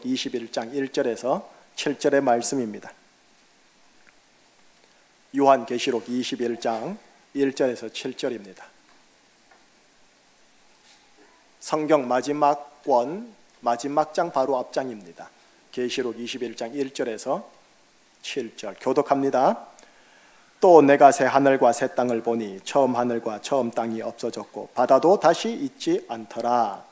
21장 1절에서 7절의 말씀입니다. 요한계시록 21장 1절에서 7절입니다. 성경 마지막 권 마지막 장 바로 앞장입니다. 계시록 21장 1절에서 7절 교독합니다. 또 내가 새 하늘과 새 땅을 보니 처음 하늘과 처음 땅이 없어졌고 바다도 다시 있지 않더라.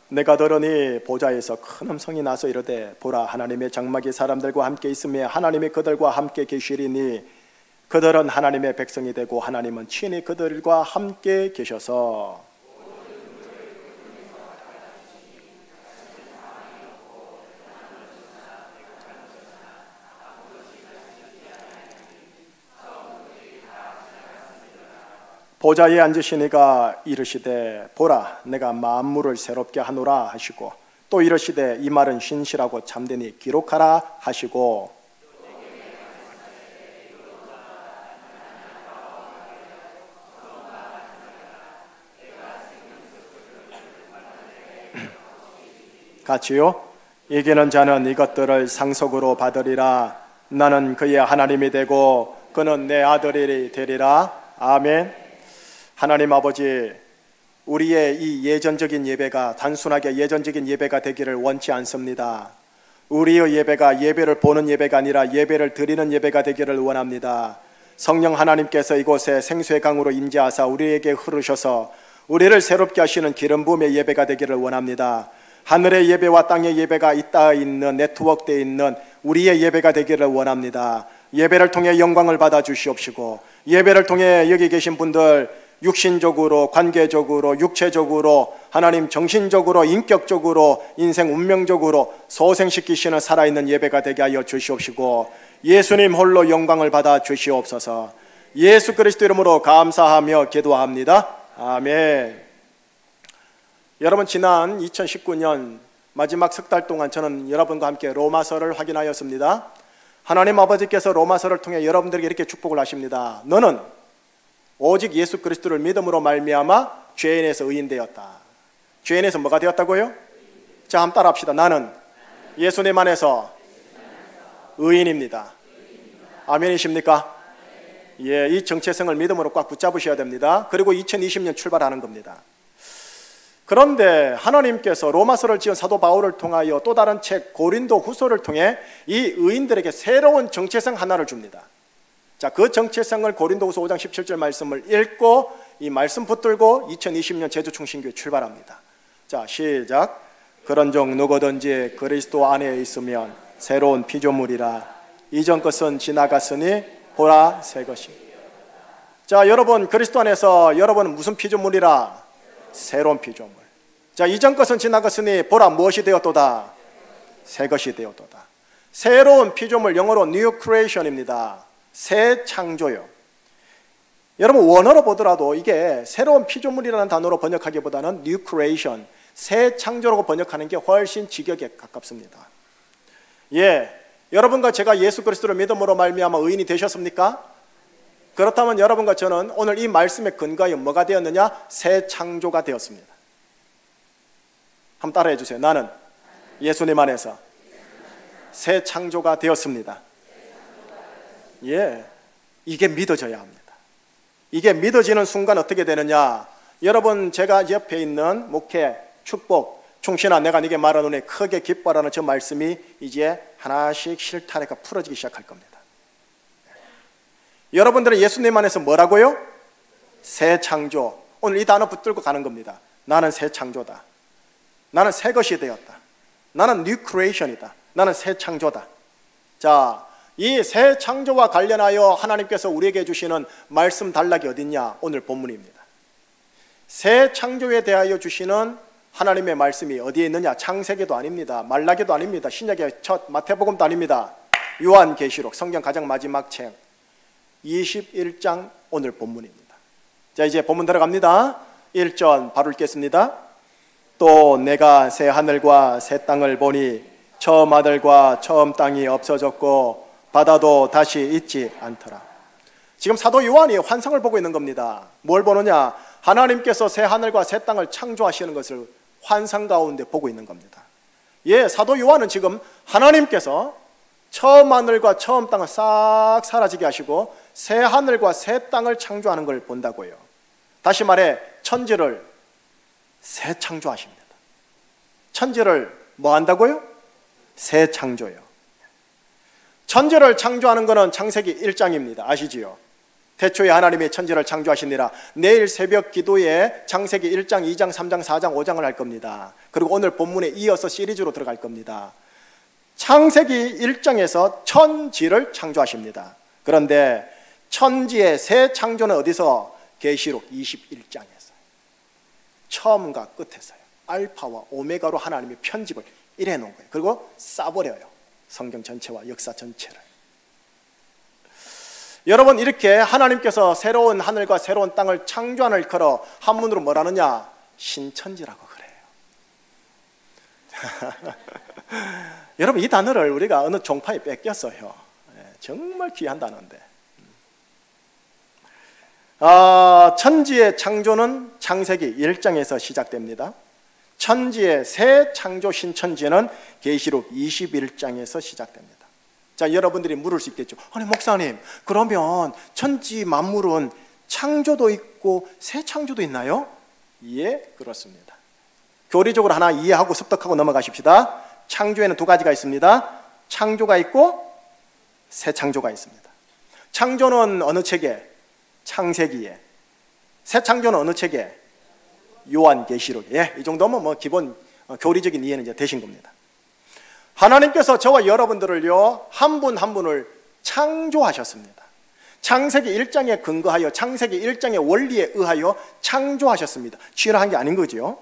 내가 들으니 보좌에서 큰 음성이 나서 이르되 보라 하나님의 장막이 사람들과 함께 있으며 하나님이 그들과 함께 계시리니 그들은 하나님의 백성이 되고 하나님은 친히 그들과 함께 계셔서 보좌에 앉으시니가 이르시되 보라 내가 만물을 새롭게 하노라 하시고 또 이르시되 이 말은 신실하고 참되니 기록하라 하시고 같이요. 이기는 자는 이것들을 상속으로 받으리라. 나는 그의 하나님이 되고 그는 내 아들이 되리라. 아멘. 하나님 아버지, 우리의 이 예전적인 예배가 단순하게 예전적인 예배가 되기를 원치 않습니다. 우리의 예배가 예배를 보는 예배가 아니라 예배를 드리는 예배가 되기를 원합니다. 성령 하나님께서 이곳에 생수의 강으로 임재하사 우리에게 흐르셔서 우리를 새롭게 하시는 기름 부음의 예배가 되기를 원합니다. 하늘의 예배와 땅의 예배가 있다 있는 네트워크되어 있는 우리의 예배가 되기를 원합니다. 예배를 통해 영광을 받아 주시옵시고 예배를 통해 여기 계신 분들 육신적으로, 관계적으로, 육체적으로, 하나님 정신적으로, 인격적으로, 인생 운명적으로 소생시키시는 살아있는 예배가 되게 하여 주시옵시고 예수님 홀로 영광을 받아 주시옵소서. 예수 그리스도 이름으로 감사하며 기도합니다. 아멘. 여러분, 지난 2019년 마지막 석 달 동안 저는 여러분과 함께 로마서를 확인하였습니다. 하나님 아버지께서 로마서를 통해 여러분들에게 이렇게 축복을 하십니다. 너는 오직 예수 그리스도를 믿음으로 말미암아 죄인에서 의인되었다. 죄인에서 뭐가 되었다고요? 자, 한번 따라합시다. 나는 예수님 안에서 의인입니다. 아멘이십니까? 예, 이 정체성을 믿음으로 꽉 붙잡으셔야 됩니다. 그리고 2020년 출발하는 겁니다. 그런데 하나님께서 로마서를 지은 사도 바울을 통하여 또 다른 책 고린도 후서를 통해 이 의인들에게 새로운 정체성 하나를 줍니다. 자, 그 정체성을 고린도후서 5장 17절 말씀을 읽고 이 말씀 붙들고 2020년 제주충신교회 출발합니다. 자, 시작. 그런즉 누구든지 그리스도 안에 있으면 새로운 피조물이라. 이전 것은 지나갔으니 보라 새 것이. 자, 여러분 그리스도 안에서 여러분은 무슨 피조물이라? 새로운 피조물. 자, 이전 것은 지나갔으니 보라 무엇이 되었도다? 새 것이 되었도다. 새로운 피조물, 영어로 New Creation입니다. 새 창조요. 여러분 원어로 보더라도 이게 새로운 피조물이라는 단어로 번역하기보다는 New Creation, 새 창조라고 번역하는 게 훨씬 직역에 가깝습니다. 예, 여러분과 제가 예수 그리스도를 믿음으로 말미암아 의인이 되셨습니까? 그렇다면 여러분과 저는 오늘 이 말씀의 근거에 뭐가 되었느냐? 새 창조가 되었습니다. 한번 따라해 주세요. 나는 예수님 안에서 새 창조가 되었습니다. 예, 이게 믿어져야 합니다. 이게 믿어지는 순간 어떻게 되느냐? 여러분, 제가 옆에 있는 목회, 축복, 충신아 내가 네게 말하노니 크게 기뻐하라는 저 말씀이 이제 하나씩 실타래가 풀어지기 시작할 겁니다. 여러분들은 예수님 안에서 뭐라고요? 새 창조. 오늘 이 단어 붙들고 가는 겁니다. 나는 새 창조다. 나는 새 것이 되었다. 나는 New Creation이다. 나는 새 창조다. 자, 이 새 창조와 관련하여 하나님께서 우리에게 주시는 말씀 단락이 어딨냐? 오늘 본문입니다. 새 창조에 대하여 주시는 하나님의 말씀이 어디에 있느냐? 창세기도 아닙니다. 말라기도 아닙니다. 신약의 첫 마태복음도 아닙니다. 요한계시록, 성경 가장 마지막 책 21장 오늘 본문입니다. 자, 이제 본문 들어갑니다. 1절 바로 읽겠습니다. 또 내가 새 하늘과 새 땅을 보니 처음 하늘과 처음 땅이 없어졌고 바다도 다시 있지 않더라. 지금 사도 요한이 환상을 보고 있는 겁니다. 뭘 보느냐? 하나님께서 새 하늘과 새 땅을 창조하시는 것을 환상 가운데 보고 있는 겁니다. 예, 사도 요한은 지금 하나님께서 처음 하늘과 처음 땅을 싹 사라지게 하시고 새 하늘과 새 땅을 창조하는 걸 본다고요. 다시 말해 천지를 새 창조하십니다. 천지를 뭐 한다고요? 새 창조요. 천지를 창조하는 것은 창세기 1장입니다. 아시지요? 태초에 하나님이 천지를 창조하시니라. 내일 새벽 기도에 창세기 1장, 2장, 3장, 4장, 5장을 할 겁니다. 그리고 오늘 본문에 이어서 시리즈로 들어갈 겁니다. 창세기 1장에서 천지를 창조하십니다. 그런데 천지의 새 창조는 어디서? 계시록 21장에서 처음과 끝에서요. 알파와 오메가로 하나님이 편집을 이래 놓은 거예요. 그리고 싸버려요. 성경 전체와 역사 전체를. 여러분, 이렇게 하나님께서 새로운 하늘과 새로운 땅을 창조하는 일컬어 한문으로 뭐라느냐? 신천지라고 그래요. 여러분, 이 단어를 우리가 어느 종파에 뺏겼어요. 정말 귀한 단어인데. 천지의 창조는 창세기 1장에서 시작됩니다. 천지의 새 창조 신천지는 계시록 21장에서 시작됩니다. 자, 여러분들이 물을 수 있겠죠. 아니 목사님, 그러면 천지 만물은 창조도 있고 새 창조도 있나요? 예, 그렇습니다. 교리적으로 하나 이해하고 습득하고 넘어가십시다. 창조에는 두 가지가 있습니다. 창조가 있고 새 창조가 있습니다. 창조는 어느 책에? 창세기에. 새 창조는 어느 책에? 요한계시록에. 예, 이 정도면 뭐 기본 교리적인 이해는 이제 되신 겁니다. 하나님께서 저와 여러분들을요, 한 분 한 분을 창조하셨습니다. 창세기 1장에 근거하여 창세기 1장의 원리에 의하여 창조하셨습니다. 취현한 게 아닌 거죠.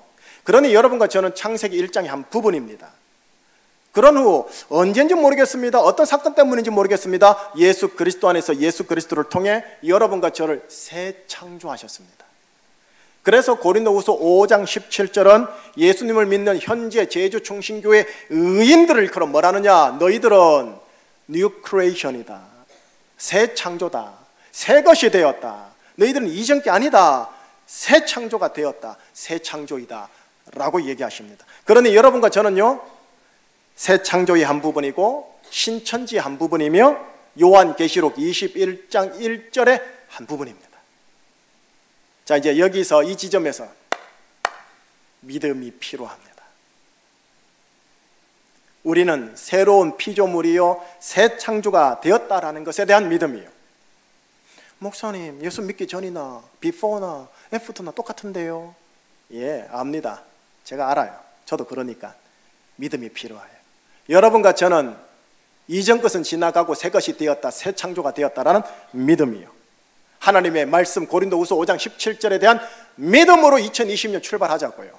그러니 여러분과 저는 창세기 1장의 한 부분입니다. 그런 후 언제인지 모르겠습니다. 어떤 사건 때문인지 모르겠습니다. 예수 그리스도 안에서 예수 그리스도를 통해 여러분과 저를 새 창조하셨습니다. 그래서 고린도후서 5장 17절은 예수님을 믿는 현재 제주충신교회 의인들을 일컬어 뭐라느냐? 너희들은 뉴 크리에이션이다. 새 창조다. 새 것이 되었다. 너희들은 이전 게 아니다. 새 창조가 되었다. 새 창조이다 라고 얘기하십니다. 그러니 여러분과 저는요, 새 창조의 한 부분이고 신천지의 한 부분이며 요한계시록 21장 1절의 한 부분입니다. 자, 이제 여기서 이 지점에서 믿음이 필요합니다. 우리는 새로운 피조물이요 새 창조가 되었다라는 것에 대한 믿음이요. 목사님, 예수 믿기 전이나 비포나 애프터나 똑같은데요. 예, 압니다. 제가 알아요. 저도 그러니까 믿음이 필요해요. 여러분과 저는 이전 것은 지나가고 새 것이 되었다, 새 창조가 되었다라는 믿음이요. 하나님의 말씀 고린도후서 5장 17절에 대한 믿음으로 2020년 출발하자고요.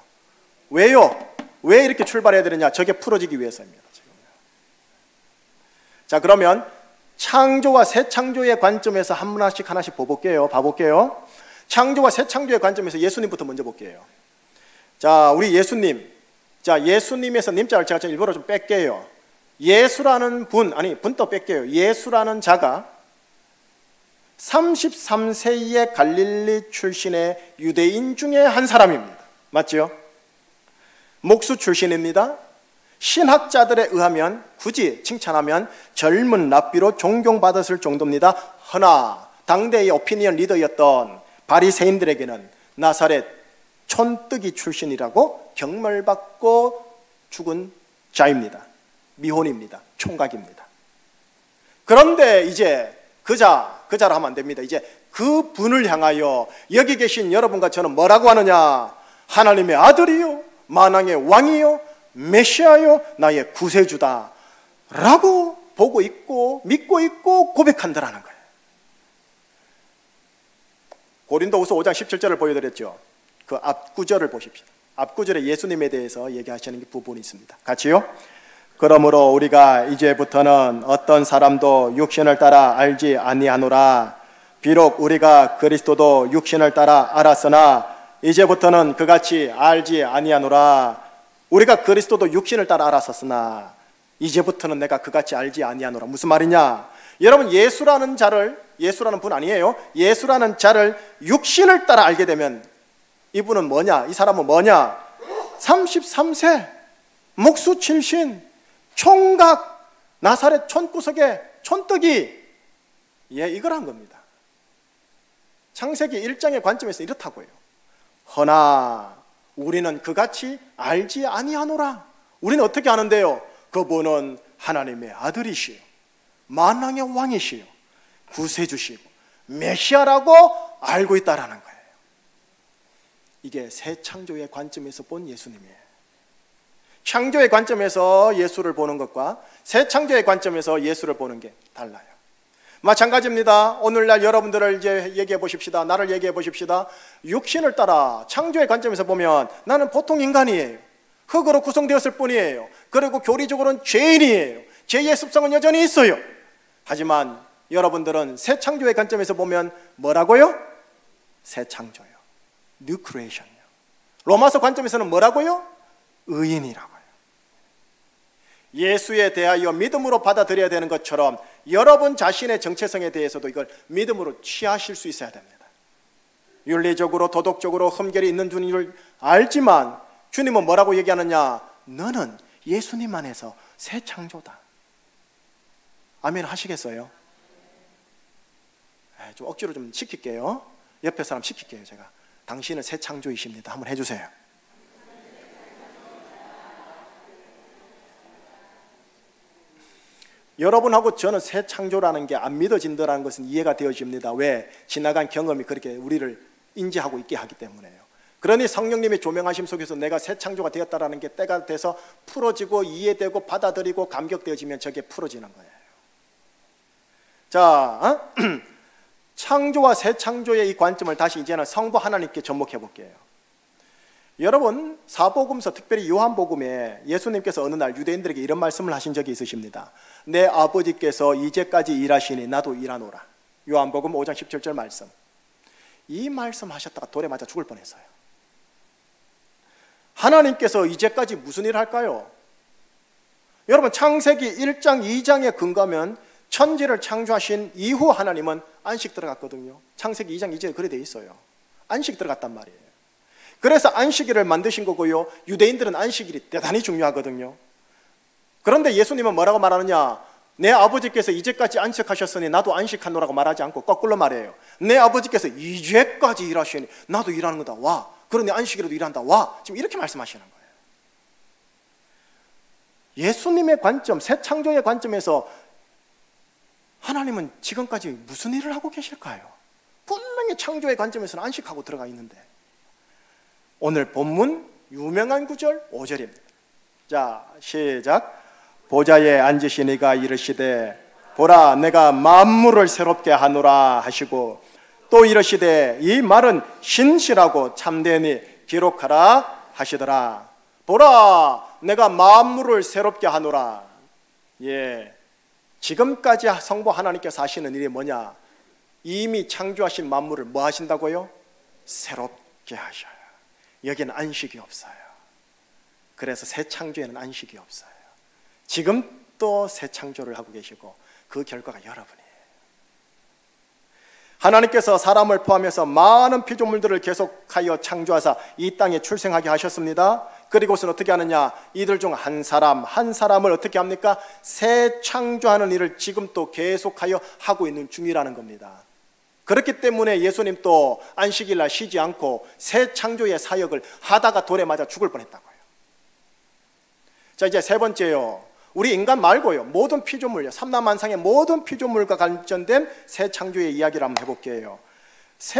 왜요? 왜 이렇게 출발해야 되느냐? 저게 풀어지기 위해서입니다. 지금. 자, 그러면 창조와 새 창조의 관점에서 하나씩 봐볼게요. 창조와 새 창조의 관점에서 예수님부터 먼저 볼게요. 자, 우리 예수님. 자, 예수님에서 님자를 제가 일부러 좀 뺄게요. 예수라는 분도 뺄게요. 예수라는 자가 33세의 갈릴리 출신의 유대인 중에 한 사람입니다. 맞죠? 목수 출신입니다. 신학자들에 의하면 굳이 칭찬하면 젊은 랍비로 존경받았을 정도입니다. 허나 당대의 오피니언 리더였던 바리새인들에게는 나사렛 촌뜨기 출신이라고 경멸받고 죽은 자입니다. 미혼입니다. 총각입니다. 그런데 이제 그자로 하면 안 됩니다. 이제 그 분을 향하여 여기 계신 여러분과 저는 뭐라고 하느냐? 하나님의 아들이요, 만왕의 왕이요, 메시아요, 나의 구세주다 라고 보고 있고 믿고 있고 고백한다라는 거예요. 고린도후서 5장 17절을 보여드렸죠. 그 앞구절을 보십시오. 앞구절에 예수님에 대해서 얘기하시는 부분이 있습니다. 같이요. 그러므로 우리가 이제부터는 어떤 사람도 육신을 따라 알지 아니하노라. 비록 우리가 그리스도도 육신을 따라 알았으나 이제부터는 그같이 알지 아니하노라. 우리가 그리스도도 육신을 따라 알았었으나 이제부터는 내가 그같이 알지 아니하노라. 무슨 말이냐? 여러분, 예수라는 분 아니에요. 예수라는 자를 육신을 따라 알게 되면 이분은 뭐냐? 이 사람은 뭐냐? 33세 목수 출신 총각 나사렛 촌구석의 촌뜨기, 이걸 한 겁니다. 창세기 1장의 관점에서 이렇다고요. 허나 우리는 그같이 알지 아니하노라. 우리는 어떻게 아는데요? 그분은 하나님의 아들이시요 만왕의 왕이시요 구세주시고 메시아라고 알고 있다라는 거예요. 이게 새 창조의 관점에서 본 예수님이에요. 창조의 관점에서 예수를 보는 것과 새 창조의 관점에서 예수를 보는 게 달라요. 마찬가지입니다. 오늘날 여러분들을 이제 얘기해 보십시다. 나를 얘기해 보십시다. 육신을 따라 창조의 관점에서 보면 나는 보통 인간이에요. 흙으로 구성되었을 뿐이에요. 그리고 교리적으로는 죄인이에요. 죄의 습성은 여전히 있어요. 하지만 여러분들은 새 창조의 관점에서 보면 뭐라고요? 새 창조요. New creation요. 로마서 관점에서는 뭐라고요? 의인이라고요. 예수에 대하여 믿음으로 받아들여야 되는 것처럼 여러분 자신의 정체성에 대해서도 이걸 믿음으로 취하실 수 있어야 됩니다. 윤리적으로 도덕적으로 흠결이 있는 줄을 알지만 주님은 뭐라고 얘기하느냐? 너는 예수님 안에서 새 창조다. 아멘 하시겠어요? 좀 억지로 좀 시킬게요. 옆에 사람 시킬게요. 제가 당신은 새 창조이십니다. 한번 해주세요. 여러분하고 저는 새 창조라는 게 안 믿어진다는 것은 이해가 되어집니다. 왜? 지나간 경험이 그렇게 우리를 인지하고 있게 하기 때문에요. 그러니 성령님의 조명하심 속에서 내가 새 창조가 되었다라는 게 때가 돼서 풀어지고 이해되고 받아들이고 감격되어지면 저게 풀어지는 거예요. 자, 창조와 새 창조의 이 관점을 다시 이제는 성부 하나님께 접목해 볼게요. 여러분, 사복음서 특별히 요한복음에 예수님께서 어느 날 유대인들에게 이런 말씀을 하신 적이 있으십니다. 내 아버지께서 이제까지 일하시니 나도 일하노라. 요한복음 5장 17절 말씀. 이 말씀 하셨다가 돌에 맞아 죽을 뻔했어요. 하나님께서 이제까지 무슨 일을 할까요? 여러분, 창세기 1장 2장에 근거하면 천지를 창조하신 이후 하나님은 안식 들어갔거든요. 창세기 2장 2절에 그래 돼 있어요. 안식 들어갔단 말이에요. 그래서 안식일을 만드신 거고요. 유대인들은 안식일이 대단히 중요하거든요. 그런데 예수님은 뭐라고 말하느냐? 내 아버지께서 이제까지 안식하셨으니 나도 안식하노라고 말하지 않고 거꾸로 말해요. 내 아버지께서 이제까지 일하시니 나도 일하는 거다. 와. 그러니 안식일에도 일한다. 와. 지금 이렇게 말씀하시는 거예요. 예수님의 관점, 새 창조의 관점에서 하나님은 지금까지 무슨 일을 하고 계실까요? 분명히 창조의 관점에서는 안식하고 들어가 있는데. 오늘 본문 유명한 구절 5절입니다. 자, 시작. 보좌에 앉으시니가 이르시되 보라 내가 만물을 새롭게 하노라 하시고 또 이르시되 이 말은 신실하고 참되니 기록하라 하시더라. 보라 내가 만물을 새롭게 하노라. 지금까지 성부 하나님께서 하시는 일이 뭐냐? 이미 창조하신 만물을 뭐 하신다고요? 새롭게 하셔요. 여기는 안식이 없어요. 그래서 새 창조에는 안식이 없어요. 지금 또 새 창조를 하고 계시고 그 결과가 여러분이에요. 하나님께서 사람을 포함해서 많은 피조물들을 계속하여 창조하사 이 땅에 출생하게 하셨습니다. 그리고선 어떻게 하느냐? 이들 중 한 사람을 어떻게 합니까? 새 창조하는 일을 지금 또 계속하여 하고 있는 중이라는 겁니다. 그렇기 때문에 예수님 또 안식일 날 쉬지 않고 새 창조의 사역을 하다가 돌에 맞아 죽을 뻔했다고요. 자, 이제 세 번째요. 우리 인간 말고요, 모든 피조물요, 삼라만상의 모든 피조물과 관련된 새 창조의 이야기를 한번 해볼게요.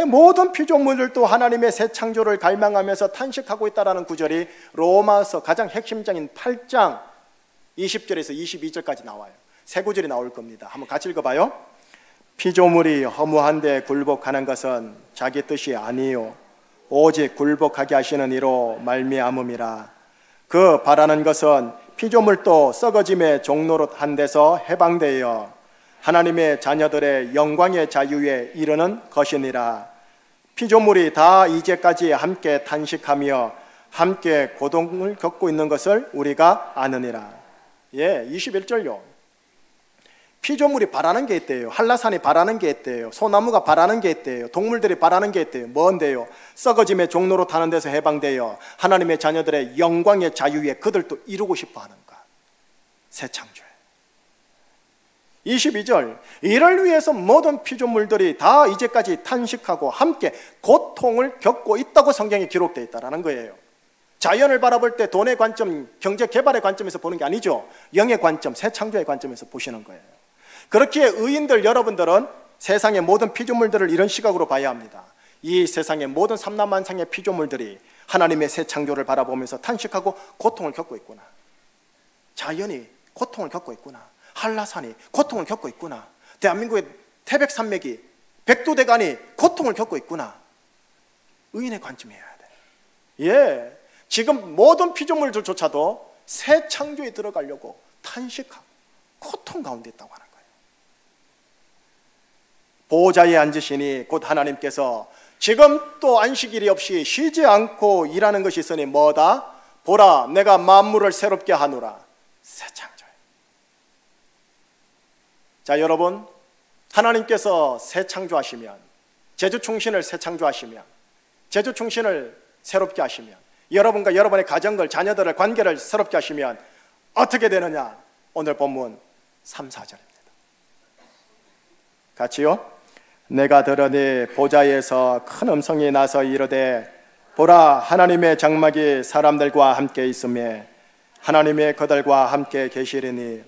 모든 피조물들도 하나님의 새 창조를 갈망하면서 탄식하고 있다는 구절이 로마서 가장 핵심장인 8장 20절에서 22절까지 나와요. 세 구절이 나올 겁니다. 한번 같이 읽어봐요. 피조물이 허무한데 굴복하는 것은 자기 뜻이 아니요 오직 굴복하게 하시는 이로 말미암음이라. 그 바라는 것은 피조물도 썩어짐의 종노릇 한 데서 해방되어 하나님의 자녀들의 영광의 자유에 이르는 것이니라. 피조물이 다 이제까지 함께 탄식하며 함께 고통을 겪고 있는 것을 우리가 아느니라. 21절요. 피조물이 바라는 게 있대요. 한라산이 바라는 게 있대요. 소나무가 바라는 게 있대요. 동물들이 바라는 게 있대요. 뭔데요? 썩어짐의 종로로 타는 데서 해방되어 하나님의 자녀들의 영광의 자유에 그들도 이루고 싶어 하는 것. 새 창조예요. 22절, 이를 위해서 모든 피조물들이 다 이제까지 탄식하고 함께 고통을 겪고 있다고 성경에 기록되어 있다는 거예요. 자연을 바라볼 때 돈의 관점, 경제 개발의 관점에서 보는 게 아니죠. 영의 관점, 새 창조의 관점에서 보시는 거예요. 그렇기에 의인들 여러분들은 세상의 모든 피조물들을 이런 시각으로 봐야 합니다. 이 세상의 모든 삼라만상의 피조물들이 하나님의 새 창조를 바라보면서 탄식하고 고통을 겪고 있구나. 자연이 고통을 겪고 있구나. 한라산이 고통을 겪고 있구나. 대한민국의 태백산맥이 백두대간이 고통을 겪고 있구나. 의인의 관점이어야 돼. 예, 지금 모든 피조물들조차도 새 창조에 들어가려고 탄식하고 고통 가운데 있다고 하는 거예요. 보호자에 앉으시니 곧 하나님께서 지금 또 안식일이 없이 쉬지 않고 일하는 것이 있으니 뭐다? 보라, 내가 만물을 새롭게 하노라. 새 창조예요. 자, 여러분, 하나님께서 새 창조하시면, 제주충신을 새 창조하시면, 제주충신을 새롭게 하시면, 여러분과 여러분의 가정들, 자녀들을, 관계를 새롭게 하시면 어떻게 되느냐? 오늘 본문 3, 4절입니다. 같이요. 내가 들으니 보좌에서 큰 음성이 나서 이르되 보라, 하나님의 장막이 사람들과 함께 있으며 하나님의 그들과 함께 계시리니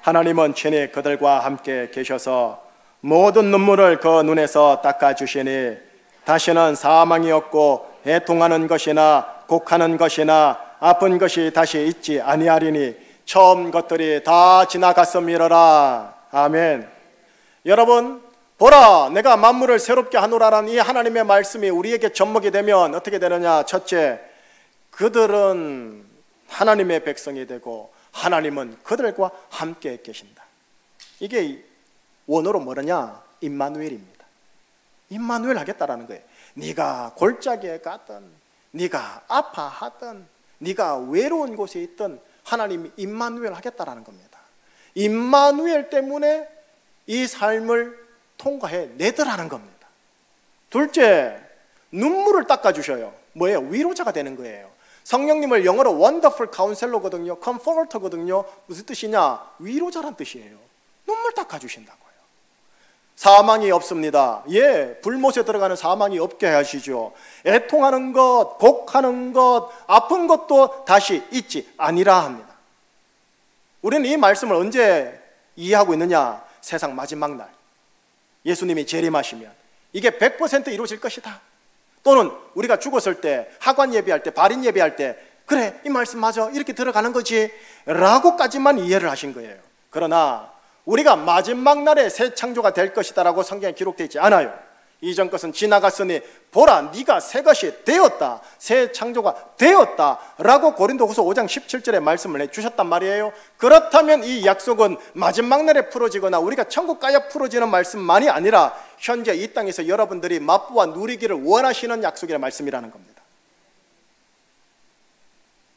하나님은 친히 그들과 함께 계셔서 모든 눈물을 그 눈에서 닦아주시니 다시는 사망이 없고 애통하는 것이나 곡하는 것이나 아픈 것이 다시 있지 아니하리니 처음 것들이 다 지나갔음이로라. 아멘. 여러분, 보라, 내가 만물을 새롭게 하노라라는 이 하나님의 말씀이 우리에게 접목이 되면 어떻게 되느냐? 첫째, 그들은 하나님의 백성이 되고 하나님은 그들과 함께 계신다. 이게 원어로 뭐냐? 임마누엘입니다. 임마누엘 하겠다라는 거예요. 네가 골짜기에 가든 네가 아파하든 네가 외로운 곳에 있든 하나님이 임마누엘 하겠다라는 겁니다. 임마누엘 때문에 이 삶을 통과해 내더라는 겁니다. 둘째, 눈물을 닦아주셔요. 뭐예요? 위로자가 되는 거예요. 성령님을 영어로 Wonderful Counselor거든요. Comforter거든요. 무슨 뜻이냐? 위로자란 뜻이에요. 눈물 닦아주신다고요. 사망이 없습니다. 예, 불못에 들어가는 사망이 없게 하시죠. 애통하는 것, 곡하는 것, 아픈 것도 다시 있지 아니라 합니다. 우리는 이 말씀을 언제 이해하고 있느냐? 세상 마지막 날 예수님이 재림하시면 이게 100% 이루어질 것이다. 또는 우리가 죽었을 때 하관 예배할 때 발인 예배할 때 그래, 이 말씀 맞아, 이렇게 들어가는 거지 라고까지만 이해를 하신 거예요. 그러나 우리가 마지막 날에 새 창조가 될 것이다 라고 성경에 기록되어 있지 않아요. 이전 것은 지나갔으니 보라, 네가 새 것이 되었다, 새 창조가 되었다 라고 고린도후서 5장 17절에 말씀을 해주셨단 말이에요. 그렇다면 이 약속은 마지막 날에 풀어지거나 우리가 천국 가야 풀어지는 말씀만이 아니라 현재 이 땅에서 여러분들이 맛보아 누리기를 원하시는 약속이라는 말씀이라는 겁니다.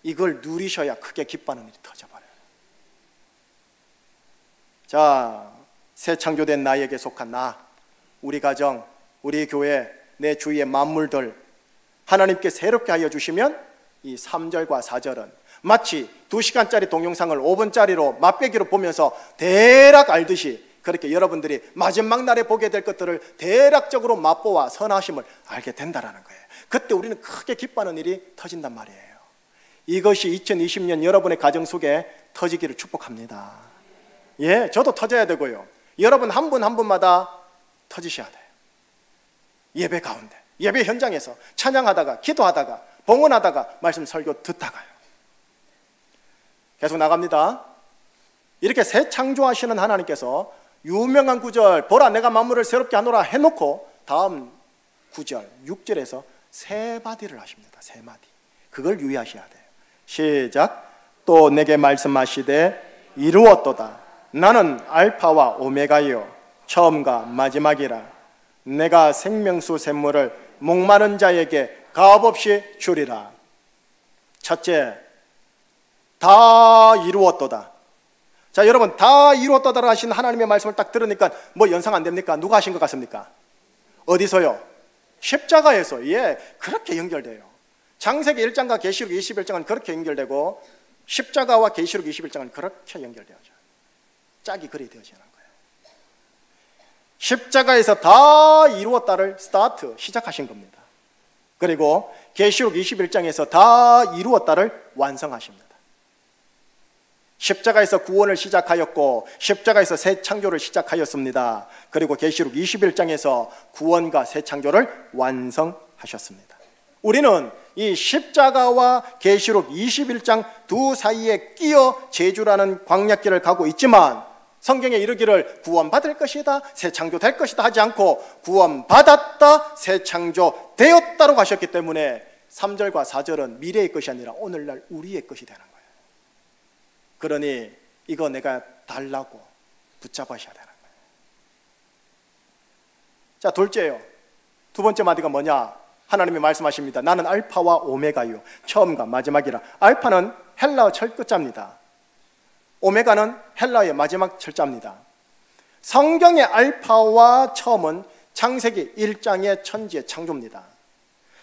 이걸 누리셔야 크게 기뻐하는 일이 터져버려요. 자, 새 창조된 나에게 속한 나, 우리 가정, 우리 교회, 내 주위의 만물들 하나님께 새롭게 하여 주시면 이 3절과 4절은 마치 2시간짜리 동영상을 5분짜리로 맛배기로 보면서 대략 알듯이 그렇게 여러분들이 마지막 날에 보게 될 것들을 대략적으로 맛보아 선하심을 알게 된다는 거예요. 그때 우리는 크게 기뻐하는 일이 터진단 말이에요. 이것이 2020년 여러분의 가정 속에 터지기를 축복합니다. 예, 저도 터져야 되고요. 여러분 한 분 한 분마다 터지셔야 돼요. 예배 가운데, 예배 현장에서 찬양하다가, 기도하다가, 봉헌하다가, 말씀 설교 듣다가요. 계속 나갑니다. 이렇게 새 창조하시는 하나님께서 유명한 구절, 보라 내가 만물을 새롭게 하노라 해놓고 다음 구절 6절에서 세 마디를 하십니다. 세 마디. 그걸 유의하셔야 돼요. 시작. 또 내게 말씀하시되 이루었도다. 나는 알파와 오메가요 처음과 마지막이라. 내가 생명수 샘물을 목마른 자에게 값없이 주리라. 첫째, 다 이루었도다. 자, 여러분, 다 이루었다라 하신 하나님의 말씀을 딱 들으니까 뭐 연상 안 됩니까? 누가 하신 것 같습니까? 어디서요? 십자가에서. 예, 그렇게 연결돼요. 창세기 1장과 계시록 21장은 그렇게 연결되고 십자가와 계시록 21장은 그렇게 연결되어져요. 짝이 그리 되어지는 거예요. 십자가에서 다 이루었다를 스타트, 시작하신 겁니다. 그리고 계시록 21장에서 다 이루었다를 완성하십니다. 십자가에서 구원을 시작하였고 십자가에서 새 창조를 시작하였습니다. 그리고 계시록 21장에서 구원과 새 창조를 완성하셨습니다. 우리는 이 십자가와 계시록 21장 두 사이에 끼어 제주라는 광야길을 가고 있지만 성경에 이르기를 구원받을 것이다, 새 창조 될 것이다 하지 않고 구원받았다, 새 창조 되었다로 가셨기 때문에 3절과 4절은 미래의 것이 아니라 오늘날 우리의 것이 되는 거예요. 그러니 이거 내가 달라고 붙잡으셔야 되는 거예요. 자, 둘째요. 두 번째 마디가 뭐냐? 하나님이 말씀하십니다. 나는 알파와 오메가요, 처음과 마지막이라. 알파는 헬라어 철끝자입니다. 오메가는 헬라어의 마지막 철자입니다. 성경의 알파와 처음은 창세기 1장의 천지의 창조입니다.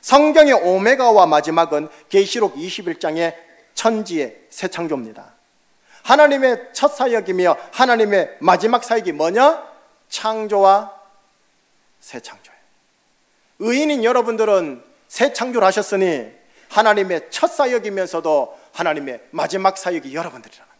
성경의 오메가와 마지막은 계시록 21장의 천지의 새 창조입니다. 하나님의 첫 사역이며 하나님의 마지막 사역이 뭐냐? 창조와 새 창조예요. 의인인 여러분들은 새 창조를 하셨으니 하나님의 첫 사역이면서도 하나님의 마지막 사역이 여러분들이라는 거예요.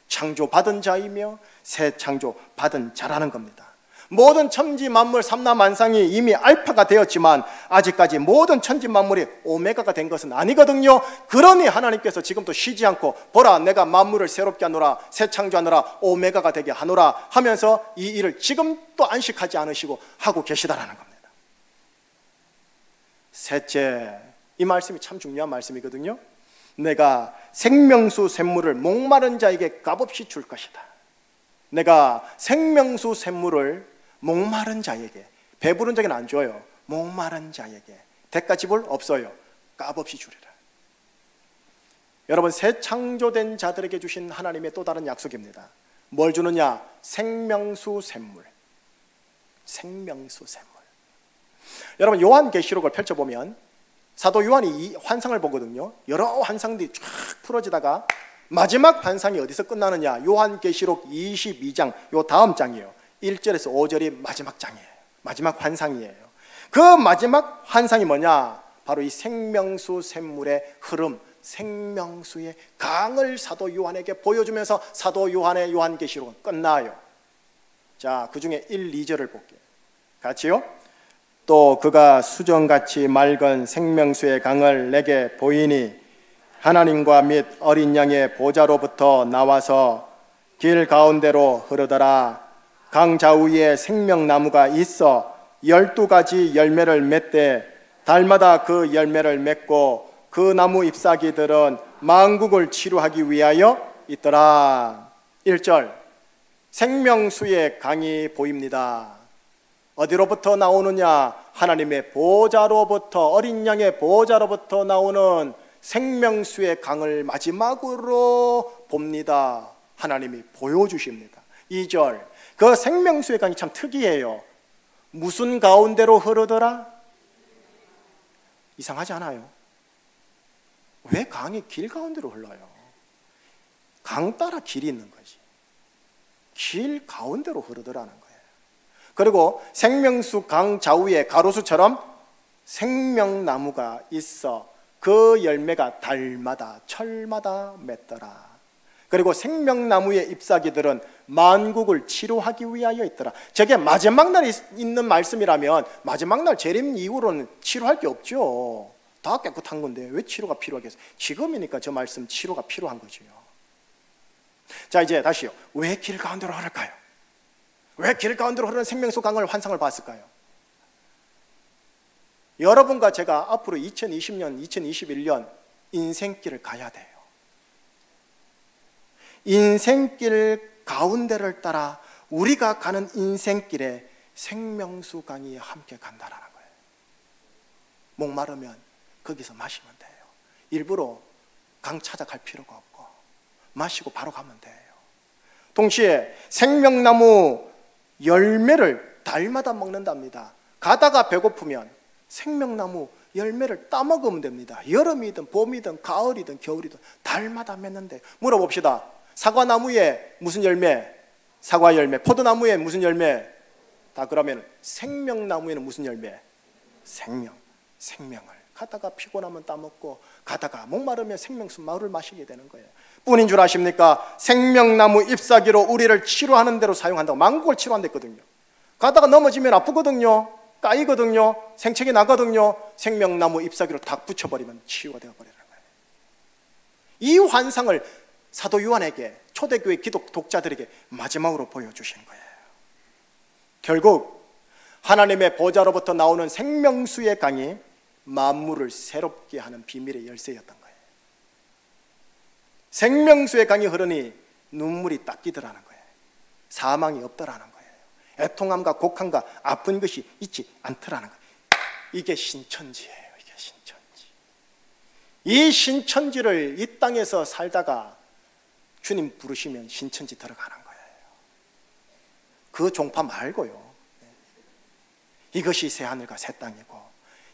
창조받은 자이며 새 창조받은 자라는 겁니다. 모든 천지 만물 삼라만상이 이미 알파가 되었지만 아직까지 모든 천지 만물이 오메가가 된 것은 아니거든요. 그러니 하나님께서 지금도 쉬지 않고 보라, 내가 만물을 새롭게 하노라, 새 창조하노라, 오메가가 되게 하노라 하면서 이 일을 지금도 안식하지 않으시고 하고 계시다라는 겁니다. 셋째, 이 말씀이 참 중요한 말씀이거든요. 내가 생명수 샘물을 목마른 자에게 값없이 줄 것이다. 내가 생명수 샘물을 목마른 자에게, 배부른 자에게는 안 줘요. 목마른 자에게 대가 지불 없어요. 값없이 주리라. 여러분, 새 창조된 자들에게 주신 하나님의 또 다른 약속입니다. 뭘 주느냐? 생명수 샘물. 생명수 샘물. 여러분, 요한계시록을 펼쳐보면 사도 요한이 이 환상을 보거든요. 여러 환상들이 쫙 풀어지다가 마지막 환상이 어디서 끝나느냐? 요한계시록 22장, 요 다음 장이에요. 1절에서 5절이 마지막 장이에요. 마지막 환상이에요. 그 마지막 환상이 뭐냐? 바로 이 생명수 샘물의 흐름, 생명수의 강을 사도 요한에게 보여주면서 사도 요한의 요한계시록은 끝나요. 자, 그 중에 1, 2절을 볼게요. 같이요. 또 그가 수정같이 맑은 생명수의 강을 내게 보이니 하나님과 및 어린 양의 보좌로부터 나와서 길 가운데로 흐르더라. 강 좌우에 생명나무가 있어 12가지 열매를 맺되 달마다 그 열매를 맺고 그 나무 잎사귀들은 만국을 치료하기 위하여 있더라. 1절, 생명수의 강이 보입니다. 어디로부터 나오느냐? 하나님의 보좌로부터, 어린 양의 보좌로부터 나오는 생명수의 강을 마지막으로 봅니다. 하나님이 보여주십니다. 2절, 그 생명수의 강이 참 특이해요. 무슨 가운데로 흐르더라? 이상하지 않아요? 왜 강이 길 가운데로 흘러요? 강 따라 길이 있는 거지. 길 가운데로 흐르더라는 거예요. 그리고 생명수 강 좌우에 가로수처럼 생명나무가 있어 그 열매가 달마다 철마다 맺더라. 그리고 생명나무의 잎사귀들은 만국을 치료하기 위하여 있더라. 저게 마지막 날에 있는 말씀이라면 마지막 날 재림 이후로는 치료할 게 없죠. 다 깨끗한 건데 왜 치료가 필요하겠어요? 지금이니까 저 말씀 치료가 필요한 거죠. 자, 이제 다시요. 왜 길 가운데로 흐를까요? 왜 길 가운데로 흐르는 생명수 강을 환상을 봤을까요? 여러분과 제가 앞으로 2020년, 2021년 인생길을 가야 돼요. 인생길 가운데를 따라 우리가 가는 인생길에 생명수 강이 함께 간다는 거예요. 목마르면 거기서 마시면 돼요. 일부러 강 찾아갈 필요가 없고 마시고 바로 가면 돼요. 동시에 생명나무 열매를 달마다 먹는답니다. 가다가 배고프면 생명나무 열매를 따먹으면 됩니다. 여름이든 봄이든 가을이든 겨울이든 달마다 맺는데, 물어봅시다. 사과나무에 무슨 열매? 사과 열매. 포도나무에 무슨 열매? 다 그러면 생명나무에는 무슨 열매? 생명을 가다가 피곤하면 따먹고, 가다가 목마르면 생명수 마루를 마시게 되는 거예요. 뿐인 줄 아십니까? 생명나무 잎사귀로 우리를 치료하는 대로 사용한다고. 망국을 치료한댔거든요. 가다가 넘어지면 아프거든요. 까이거든요. 생책이 나거든요. 생명나무 잎사귀로 딱 붙여버리면 치유가 되어버리는 거예요. 이 환상을 사도 요한에게, 초대교회 기독 독자들에게 마지막으로 보여주신 거예요. 결국 하나님의 보좌로부터 나오는 생명수의 강이 만물을 새롭게 하는 비밀의 열쇠였던 거예요. 생명수의 강이 흐르니 눈물이 닦이더라는 거예요. 사망이 없더라는 거예요. 애통함과 곡함과 아픈 것이 있지 않더라는 거예요. 이게 신천지예요. 이게 신천지. 이 신천지를 이 땅에서 살다가 주님 부르시면 신천지 들어가는 거예요. 그 종파 말고요. 이것이 새 하늘과 새 땅이고,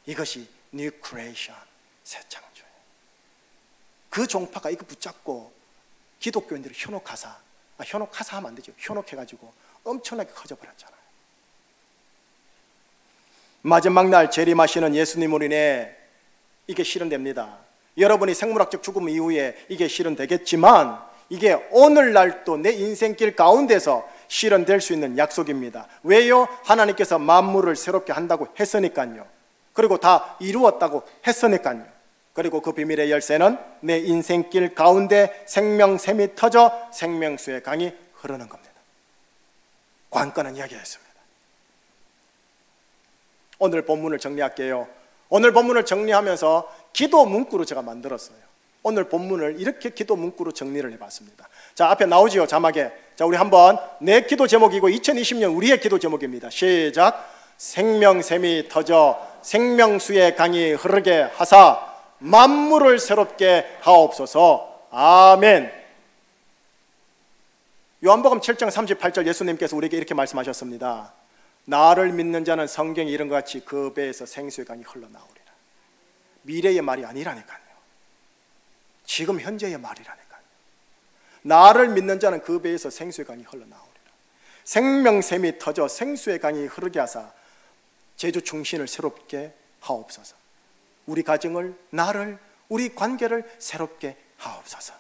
이것이 뉴 크리에이션, 새 창조예요. 그 종파가 이거 붙잡고 기독교인들이 현혹하사 하면 안 되죠. 현혹해가지고 엄청나게 커져버렸잖아요. 마지막 날 재림하시는 예수님으로 인해 이게 실현됩니다. 여러분이 생물학적 죽음 이후에 이게 실현되겠지만, 이게 오늘날도 내 인생길 가운데서 실현될 수 있는 약속입니다. 왜요? 하나님께서 만물을 새롭게 한다고 했으니까요. 그리고 다 이루었다고 했으니까요. 그리고 그 비밀의 열쇠는 내 인생길 가운데 생명샘이 터져 생명수의 강이 흐르는 겁니다. 관건은 이야기했습니다. 오늘 본문을 정리할게요. 오늘 본문을 정리하면서 기도 문구로 제가 만들었어요. 오늘 본문을 이렇게 기도 문구로 정리를 해봤습니다. 자, 앞에 나오지요, 자막에. 자, 우리 한번, 내 기도 제목이고 2020년 우리의 기도 제목입니다. 시작. 생명샘이 터져 생명수의 강이 흐르게 하사 만물을 새롭게 하옵소서. 아멘. 요한복음 7장 38절 예수님께서 우리에게 이렇게 말씀하셨습니다. 나를 믿는 자는 성경에 이런 것 같이 그 배에서 생수의 강이 흘러나오리라. 미래의 말이 아니라니까요. 지금 현재의 말이라니까요. 나를 믿는 자는 그 배에서 생수의 강이 흘러나오리라. 생명샘이 터져 생수의 강이 흐르게 하사 제주 충신을 새롭게 하옵소서. 우리 가정을, 나를, 우리 관계를 새롭게 하옵소서.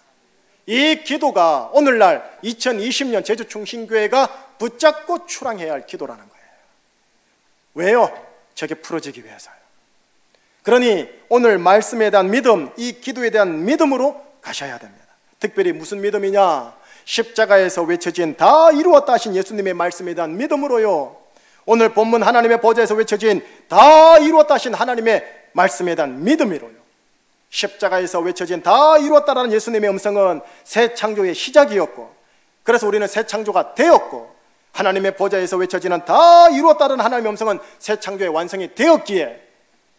이 기도가 오늘날 2020년 제주 충신교회가 붙잡고 출항해야 할 기도라는 거예요. 왜요? 저게 풀어지기 위해서요. 그러니 오늘 말씀에 대한 믿음, 이 기도에 대한 믿음으로 가셔야 됩니다. 특별히 무슨 믿음이냐? 십자가에서 외쳐진 다 이루었다 하신 예수님의 말씀에 대한 믿음으로요. 오늘 본문 하나님의 보좌에서 외쳐진 다 이루었다 하신 하나님의 말씀에 대한 믿음으로요. 십자가에서 외쳐진 다 이루었다라는 예수님의 음성은 새 창조의 시작이었고, 그래서 우리는 새 창조가 되었고, 하나님의 보좌에서 외쳐지는 다 이루었다는 하나님의 음성은 새 창조의 완성이 되었기에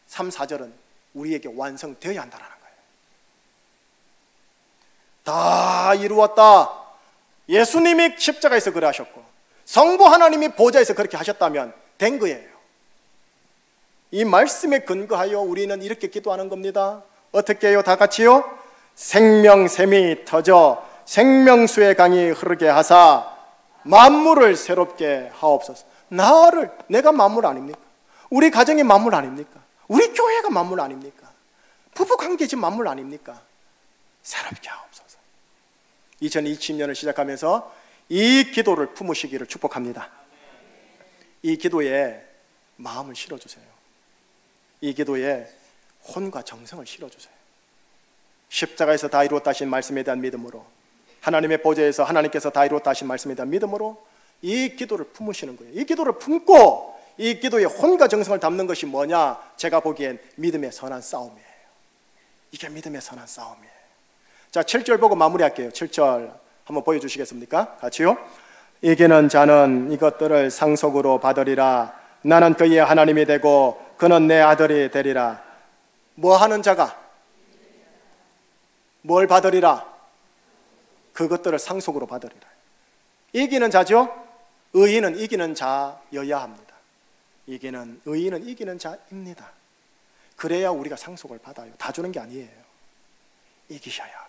3, 4절은 우리에게 완성되어야 한다는 거예요. 다 이루었다. 예수님이 십자가에서 그래 하셨고 성부 하나님이 보좌에서 그렇게 하셨다면 된 거예요. 이 말씀에 근거하여 우리는 이렇게 기도하는 겁니다. 어떻게 해요? 다 같이요. 생명샘이 터져 생명수의 강이 흐르게 하사 만물을 새롭게 하옵소서. 내가 만물 아닙니까? 우리 가정이 만물 아닙니까? 우리 교회가 만물 아닙니까? 부부관계 지금 만물 아닙니까? 새롭게 하옵소서. 2020년을 시작하면서 이 기도를 품으시기를 축복합니다. 이 기도에 마음을 실어주세요. 이 기도에 혼과 정성을 실어주세요. 십자가에서 다 이루었다 하신 말씀에 대한 믿음으로, 하나님의 보좌에서 하나님께서 다 이루었다 하신 말씀에 대한 믿음으로 이 기도를 품으시는 거예요. 이 기도를 품고 이 기도에 혼과 정성을 담는 것이 뭐냐? 제가 보기엔 믿음의 선한 싸움이에요. 이게 믿음의 선한 싸움이에요. 자, 7절 보고 마무리할게요. 7절 한번 보여주시겠습니까? 같이요. 이기는 자는 이것들을 상속으로 받으리라. 나는 그의 하나님이 되고 그는 내 아들이 되리라. 뭐 하는 자가? 뭘 받으리라? 그것들을 상속으로 받으리라. 이기는 자죠. 의인은 이기는 자여야 합니다. 의인은 이기는 자입니다. 그래야 우리가 상속을 받아요. 다 주는 게 아니에요. 이기셔야 합니다.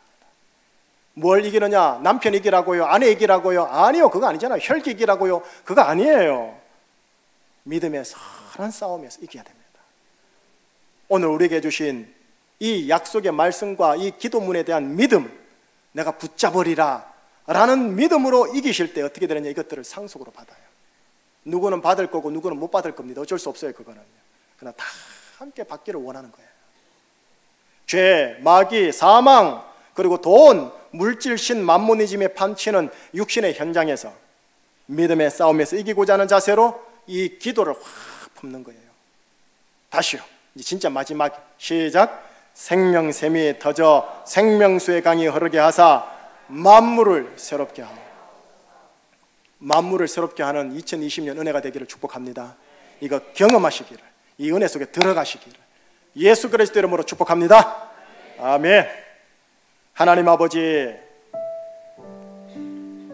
뭘 이기느냐? 남편 이기라고요? 아내 이기라고요? 아니요, 그거 아니잖아요. 혈기 이기라고요? 그거 아니에요. 믿음의 선한 싸움에서 이겨야 됩니다. 오늘 우리에게 주신 이 약속의 말씀과 이 기도문에 대한 믿음, 내가 붙잡으리라 라는 믿음으로 이기실 때 어떻게 되느냐? 이것들을 상속으로 받아요. 누구는 받을 거고 누구는 못 받을 겁니다. 어쩔 수 없어요. 그거는. 그러나 다 함께 받기를 원하는 거예요. 죄, 마귀, 사망, 그리고 돈, 물질신, 만모니즘에 판치는 육신의 현장에서 믿음의 싸움에서 이기고자 하는 자세로 이 기도를 확 품는 거예요. 다시요. 이제 진짜 마지막 시작. 생명샘이 터져 생명수의 강이 흐르게 하사 만물을 새롭게 하고, 만물을 새롭게 하는 2020년 은혜가 되기를 축복합니다. 이거 경험하시기를, 이 은혜 속에 들어가시기를 예수 그리스도 이름으로 축복합니다. 아멘. 하나님 아버지,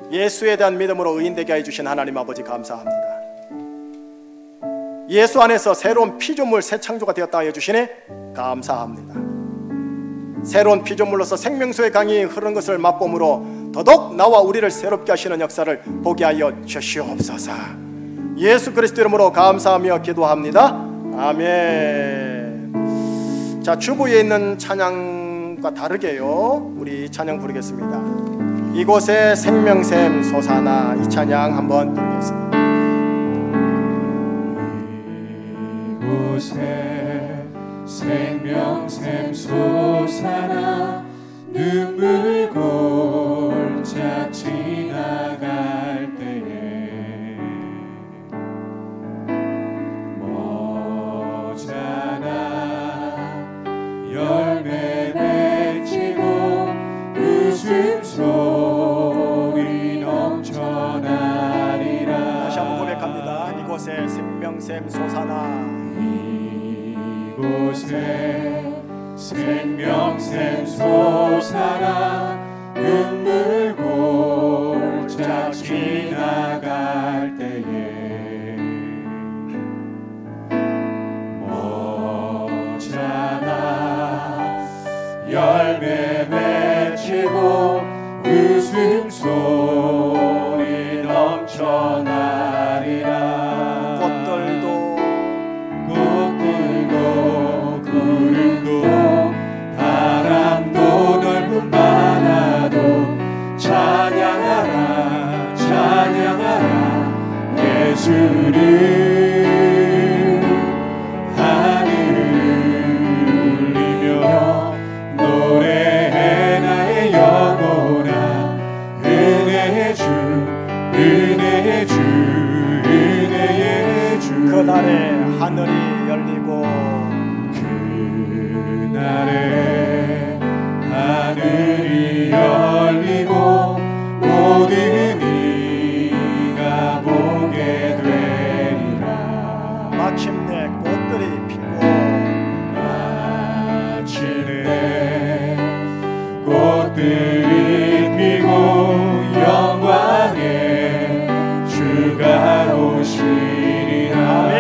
예수에 대한 믿음으로 의인되게 해주신 하나님 아버지 감사합니다. 예수 안에서 새로운 피조물 새 창조가 되었다 해주시니 감사합니다. 새로운 피조물로서 생명수의 강이 흐르는 것을 맛봄으로 더더욱 나와 우리를 새롭게 하시는 역사를 보게 하여 주시옵소서. 예수 그리스도 이름으로 감사하며 기도합니다. 아멘. 자, 주부에 있는 찬양과 다르게요, 우리 찬양 부르겠습니다. 이곳에 생명샘 솟아나, 이 찬양 한번 부르겠습니다. 이곳에 생명샘 솟아나 눈물 골짜 지나갈 때에 모자라 열매 맺히고 웃음소리 넘쳐나리라. 다시 한번 고백합니다. 이곳에 생명샘 솟아나, 이곳에 생명샘 솟아나 눈물 골짜 지나갈 때에 모자라 열매 맺히고 웃음소리 넘쳐나리라. 구름도 바람도 넓은 바다도 찬양하라 찬양하라 예수를. 하늘을 울리며 노래해 나의 영혼아. 은혜의 주 은혜의 주 은혜의 주. 그날에 하늘이 열리고, 그날에 하늘이 열리고 모든 이가 보게 되리라. 마침내 꽃들이 피고, 마침내 꽃들이 피고 영광의 주가 오시리라. 아멘.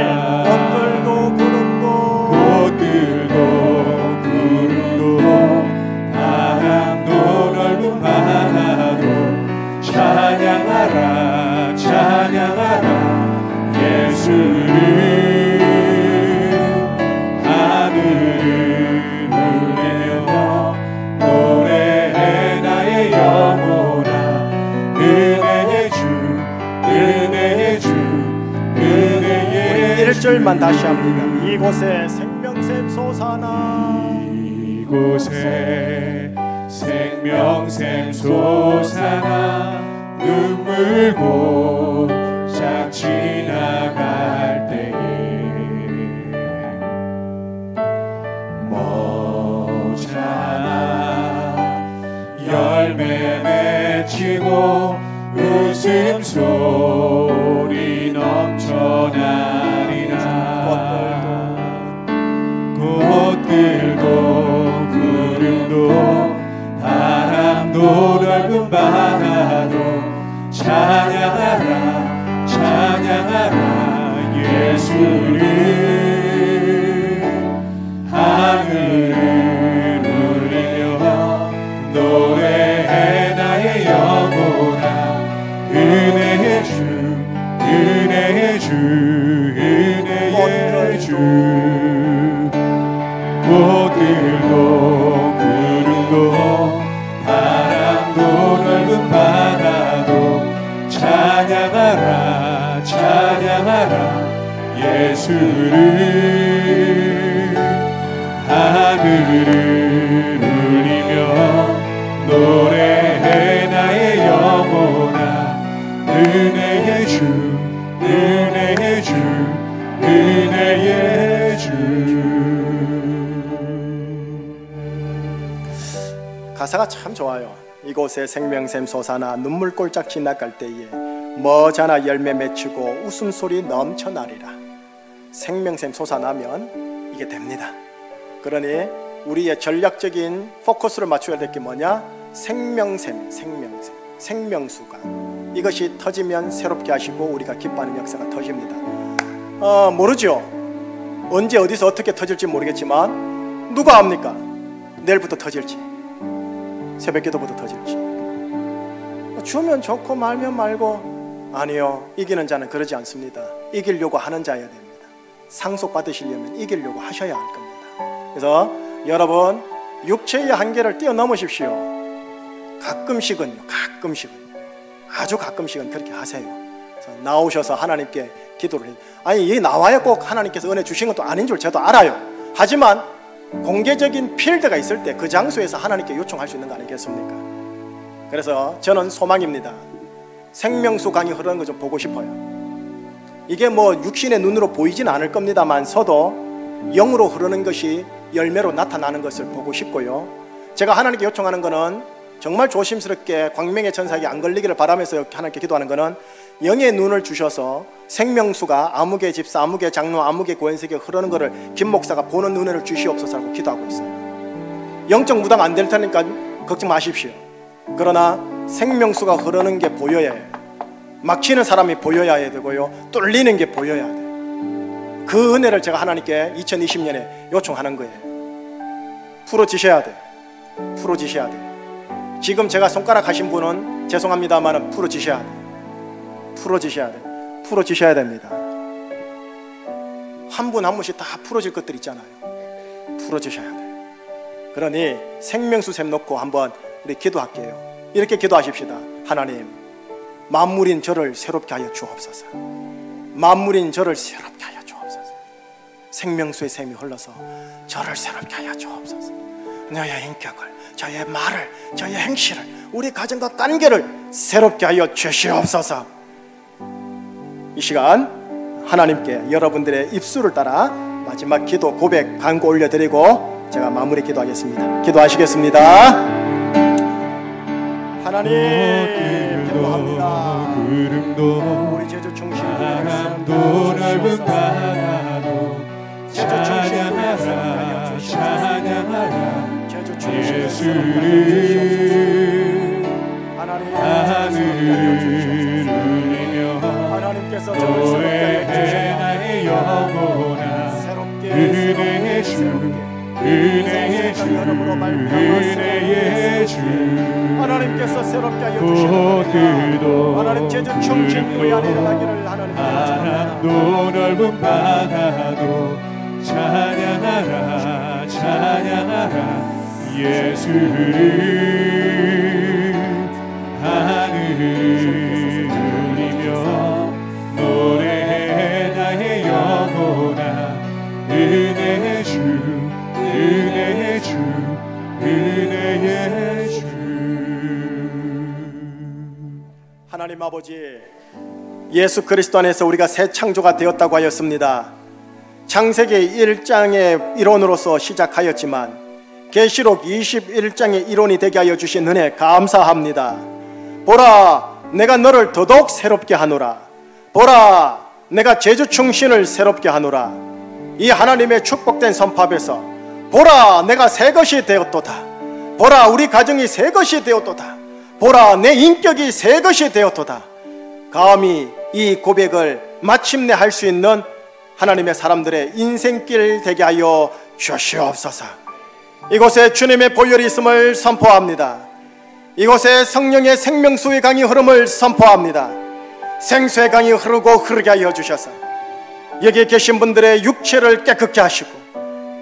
꽃들도 구름도 바람도 넓은 바다도 찬양하라 찬양하라 예수를. 하늘을 울리며 노래해 나의 영혼아. 은혜의 주 은혜의 주 은혜의 주. 1절만 다시 합니다. 이곳에 생명샘 솟아나, 이곳에 생명샘 솟아나 눈물 골짜 지나갈 때에 모자라 열매 맺히고 웃음소리 넘쳐나리라. 꽃들도 구름도 바람도 넓은 바다 예수를 하늘을 울리며 노래해 나의 영혼아 은혜의 주 은혜의 주 은혜의 주. 가사가 참 좋아요. 이곳에 생명샘 솟아나 눈물 꼴짝 지나갈 때에 머자나 열매 맺히고 웃음소리 넘쳐나리라. 생명샘 솟아나면 이게 됩니다. 그러니 우리의 전략적인 포커스를 맞춰야 될 게 뭐냐? 생명샘, 생명수가 이것이 터지면 새롭게 하시고 우리가 기뻐하는 역사가 터집니다. 모르죠. 언제 어디서 어떻게 터질지 모르겠지만 누가 압니까? 내일부터 터질지, 새벽기도부터 터질지. 주면 좋고 말면 말고. 아니요, 이기는 자는 그러지 않습니다. 이기려고 하는 자여야 됩니다. 상속받으시려면 이기려고 하셔야 할 겁니다. 그래서 여러분 육체의 한계를 뛰어넘으십시오. 가끔씩은요, 아주 가끔씩은 그렇게 하세요. 그래서 나오셔서 하나님께 기도를 해요. 아니, 이 나와야 꼭 하나님께서 은혜 주신 것도 아닌 줄 저도 알아요. 하지만 공개적인 필드가 있을 때 그 장소에서 하나님께 요청할 수 있는 거 아니겠습니까? 그래서 저는 소망입니다. 생명수 강이 흐르는 거 좀 보고 싶어요. 이게 뭐 육신의 눈으로 보이진 않을 겁니다만 서도 영으로 흐르는 것이 열매로 나타나는 것을 보고 싶고요. 제가 하나님께 요청하는 거는 정말 조심스럽게 광명의 천사에게 안 걸리기를 바라면서 하나님께 기도하는 거는 영의 눈을 주셔서 생명수가 아무개 집사, 아무개 장로, 아무개 고연세계 흐르는 것을 김 목사가 보는 눈을 주시옵소서라고 기도하고 있어요. 영적 무당 안 될 테니까 걱정 마십시오. 그러나 생명수가 흐르는 게 보여야 해요. 막히는 사람이 보여야 되고요, 뚫리는 게 보여야 돼요. 그 은혜를 제가 하나님께 2020년에 요청하는 거예요. 풀어지셔야 돼요. 풀어지셔야 돼요. 지금 제가 손가락 하신 분은 죄송합니다만 풀어지셔야 돼요. 풀어지셔야 돼요. 풀어지셔야 됩니다. 한 분 한 분씩 다 풀어질 것들 있잖아요. 풀어지셔야 돼요. 그러니 생명수 샘 놓고 한번 우리 기도할게요. 이렇게 기도하십시다. 하나님, 만물인 저를 새롭게 하여 주옵소서. 만물인 저를 새롭게 하여 주옵소서. 생명수의 샘이 흘러서 저를 새롭게 하여 주옵소서. 저의 인격을, 저의 말을, 저의 행실을, 우리 가정과 관계를 새롭게 하여 주시옵소서. 이 시간 하나님께 여러분들의 입술을 따라 마지막 기도 고백 간구 올려드리고 제가 마무리 기도하겠습니다. 기도하시겠습니다. 하나님 기도합니다. 우리 제주 중심 바람도 넓은 바다도 찬양하라 찬양하라 예수를 하늘을 울리며 노래해 나의 영혼아 은혜의 주 은혜의 주 은혜의 주 하나님께서 새롭게 하여 주시옵소서. 하나님 제주 중심부에 안에 일어나기를 하나님 바람도 넓은 바다도 찬양하라 찬양하라 예수를 하늘을 울리며 노래해 나의 영혼아 은혜의 주 은혜의 주 은혜의 주. 하나님 아버지, 예수 그리스도 안에서 우리가 새 창조가 되었다고 하였습니다. 창세기 1장의 이론으로서 시작하였지만 계시록 21장의 이론이 되게 하여 주신 은혜 감사합니다. 보라, 내가 너를 더더욱 새롭게 하노라. 보라, 내가 제주 충신을 새롭게 하노라. 이 하나님의 축복된 선포 앞에서 보라, 내가 새 것이 되었도다. 보라, 우리 가정이 새 것이 되었도다. 보라, 내 인격이 새 것이 되었도다. 감히 이 고백을 마침내 할 수 있는 하나님의 사람들의 인생길 되게 하여 주시옵소서. 이곳에 주님의 보혈이 있음을 선포합니다. 이곳에 성령의 생명수의 강이 흐름을 선포합니다. 생수의 강이 흐르고 흐르게 하여 주셔서 여기 계신 분들의 육체를 깨끗게 하시고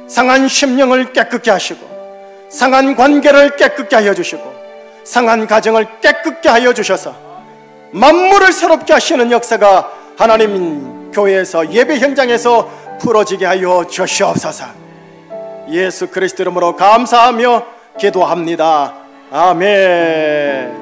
상한 심령을 깨끗게 하시고 상한 관계를 깨끗게 하여 주시고 상한 가정을 깨끗게 하여 주셔서 만물을 새롭게 하시는 역사가 하나님 교회에서 예배 현장에서 풀어지게 하여 주시옵소서. 예수 그리스도 이름으로 감사하며 기도합니다. 아멘.